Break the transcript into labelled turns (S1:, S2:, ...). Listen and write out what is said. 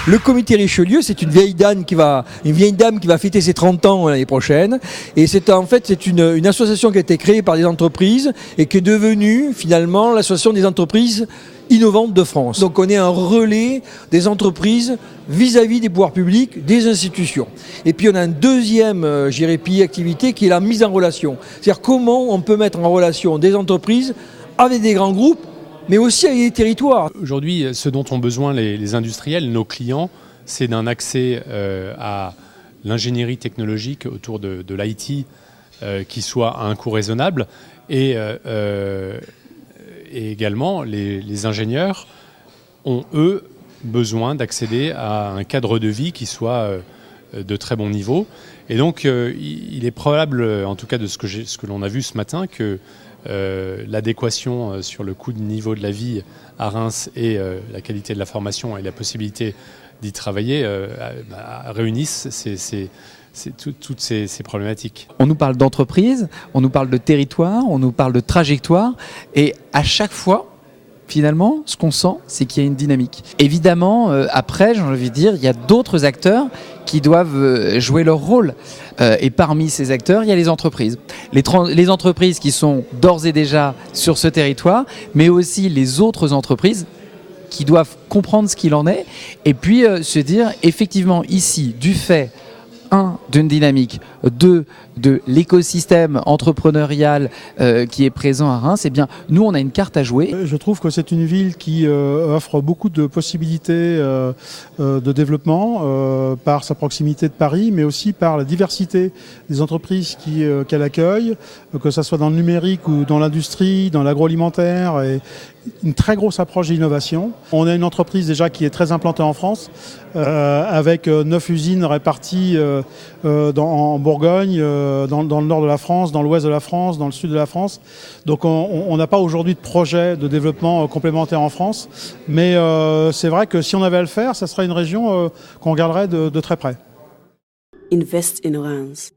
S1: Le comité Richelieu, c'est une vieille dame qui va fêter ses 30 ans l'année prochaine. Et c'est une association qui a été créée par des entreprises et qui est devenue finalement l'association des entreprises innovantes de France. Donc on est un relais des entreprises vis-à-vis des pouvoirs publics, des institutions. Et puis on a un deuxième, pilier activité qui est la mise en relation. C'est-à-dire comment on peut mettre en relation des entreprises avec des grands groupes, mais aussi avec des territoires.
S2: Aujourd'hui, ce dont ont besoin les industriels, nos clients, c'est d'un accès à l'ingénierie technologique autour de l'IT qui soit à un coût raisonnable et également les ingénieurs ont, eux, besoin d'accéder à un cadre de vie qui soit de très bon niveau. Et donc, il est probable, en tout cas de ce que l'on a vu ce matin, que l'adéquation sur le coût de niveau de la vie à Reims et la qualité de la formation et la possibilité d'y travailler réunissent toutes ces problématiques.
S3: On nous parle d'entreprise, on nous parle de territoire, on nous parle de trajectoire, et à chaque fois, finalement, ce qu'on sent, c'est qu'il y a une dynamique. Évidemment, après, j'ai envie de dire, il y a d'autres acteurs qui doivent jouer leur rôle. Et parmi ces acteurs, il y a les entreprises. Les entreprises qui sont d'ores et déjà sur ce territoire, mais aussi les autres entreprises qui doivent comprendre ce qu'il en est, et puis se dire, effectivement, ici, du fait d'une dynamique, de l'écosystème entrepreneurial qui est présent à Reims, eh bien, nous, on a une carte à jouer.
S4: Je trouve que c'est une ville qui offre beaucoup de possibilités de développement par sa proximité de Paris, mais aussi par la diversité des entreprises qu'elle accueille, que ce soit dans le numérique ou dans l'industrie, dans l'agroalimentaire, et une très grosse approche d'innovation. On a une entreprise déjà qui est très implantée en France, avec 9 usines réparties en Bourgogne, dans le nord de la France, dans l'ouest de la France, dans le sud de la France. Donc on n'a pas aujourd'hui de projet de développement complémentaire en France, mais c'est vrai que si on avait à le faire, ça serait une région qu'on regarderait de très près.
S5: Invest in Reims.